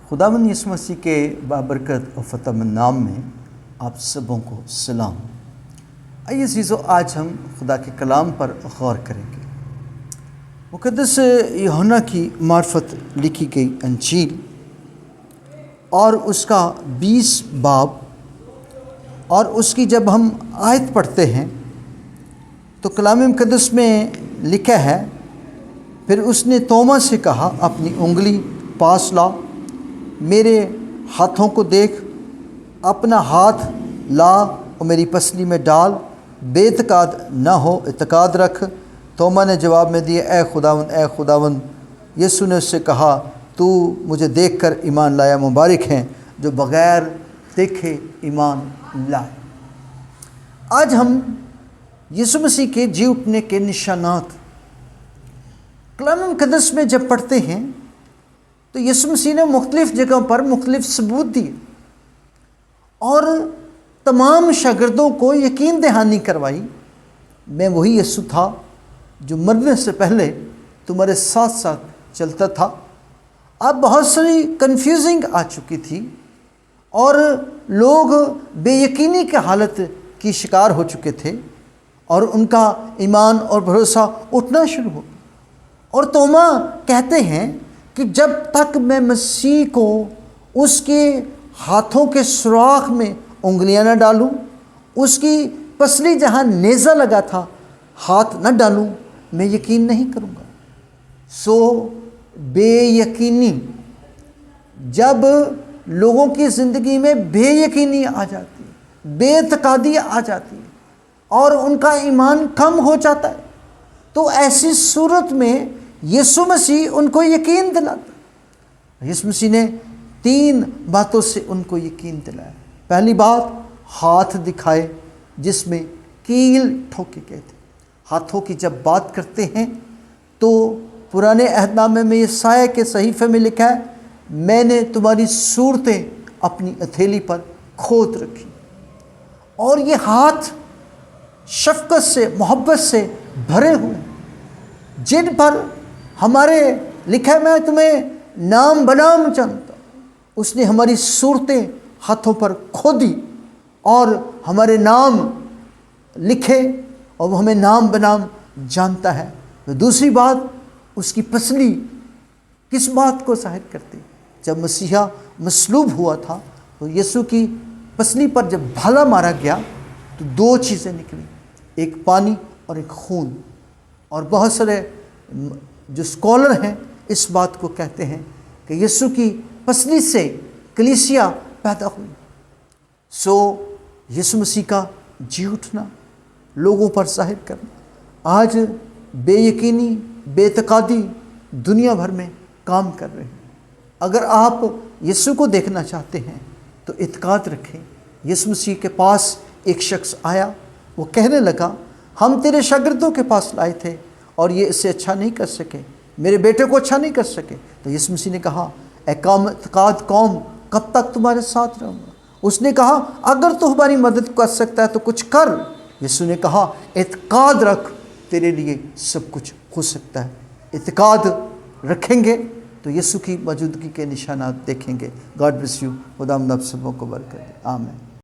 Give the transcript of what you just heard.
خداوند یسوع مسیح کے بابرکت و فتح مند نام میں آپ سبوں کو سلام۔ آئیے عزیزو، آج ہم خدا کے کلام پر غور کریں گے۔ مقدس یوحنا کی معرفت لکھی گئی انجیل اور اس کا 20 باب، اور اس کی جب ہم آیت پڑھتے ہیں تو کلام مقدس میں لکھا ہے، پھر اس نے توما سے کہا اپنی انگلی پاس لا، میرے ہاتھوں کو دیکھ، اپنا ہاتھ لا اور میری پسلی میں ڈال، بے اعتقاد نہ ہو، اعتقاد رکھ۔ توما نے جواب میں دیا، اے خداوند۔ یسوع نے اس سے کہا، تو مجھے دیکھ کر ایمان لایا، مبارک ہیں جو بغیر دیکھے ایمان لائے۔ آج ہم یسوع مسیح کے جی اٹھنے کے نشانات کلام مقدس میں جب پڑھتے ہیں تو یسوع مسیح نے مختلف جگہوں پر مختلف ثبوت دیے اور تمام شاگردوں کو یقین دہانی کروائی، میں وہی یسوع تھا جو مرنے سے پہلے تمہارے ساتھ ساتھ چلتا تھا۔ اب بہت ساری کنفیوزنگ آ چکی تھی اور لوگ بے یقینی کی حالت کی شکار ہو چکے تھے اور ان کا ایمان اور بھروسہ اٹھنا شروع ہو۔ اور توما کہتے ہیں کہ جب تک میں مسیح کو اس کے ہاتھوں کے سوراخ میں انگلیاں نہ ڈالوں، اس کی پسلی جہاں نیزہ لگا تھا ہاتھ نہ ڈالوں، میں یقین نہیں کروں گا۔ سو بے یقینی، جب لوگوں کی زندگی میں بے یقینی آ جاتی ہے، بے اعتقادی آ جاتی ہے اور ان کا ایمان کم ہو جاتا ہے، تو ایسی صورت میں یسوع مسیح ان کو یقین دلاتا ہے۔ یسوع مسیح نے 3 باتوں سے ان کو یقین دلایا۔ پہلی بات، ہاتھ دکھائے جس میں کیل ٹھوکے گئے تھے۔ ہاتھوں کی جب بات کرتے ہیں تو پرانے عہد نامے میں یسایہ کے صحیفے میں لکھا ہے، میں نے تمہاری صورتیں اپنی ہتھیلی پر کھود رکھی۔ اور یہ ہاتھ شفقت سے، محبت سے بھرے ہوئے، جن پر ہمارے لکھا ہے، میں تمہیں نام بنام جانتا ہوں۔ اس نے ہماری صورتیں ہاتھوں پر کھودی اور ہمارے نام لکھے اور وہ ہمیں نام بنام جانتا ہے۔ دوسری بات، اس کی پسلی کس بات کو ظاہر کرتی؟ جب مسیحا مصلوب ہوا تھا تو یسوع کی پسلی پر جب بھالا مارا گیا تو 2 چیزیں نکلی، ایک پانی اور ایک خون۔ اور بہت سارے جو اسکالر ہیں اس بات کو کہتے ہیں کہ یسوع کی پسلی سے کلیسیا پیدا ہوئی۔ سو یسوع مسیح کا جی اٹھنا، لوگوں پر ظاہر کرنا، آج بے یقینی، بے اعتقادی دنیا بھر میں کام کر رہے ہیں۔ اگر آپ یسوع کو دیکھنا چاہتے ہیں تو اعتقاد رکھیں۔ یسوع مسیح کے پاس ایک شخص آیا، وہ کہنے لگا، ہم تیرے شاگردوں کے پاس لائے تھے اور یہ اس سے اچھا نہیں کر سکے، میرے بیٹے کو اچھا نہیں کر سکے۔ تو یسوع مسیح نے کہا، اے کام اعتقاد قوم، کب تک تمہارے ساتھ رہوں گا؟ اس نے کہا، اگر تو ہماری مدد کر سکتا ہے تو کچھ کر۔ یسوع نے کہا، اعتقاد رکھ، تیرے لیے سب کچھ ہو سکتا ہے۔ اعتقاد رکھیں گے تو یسوع کی موجودگی کے نشانات دیکھیں گے۔ God bless you. خدا آپ سبوں کو برکت دے۔ آمین۔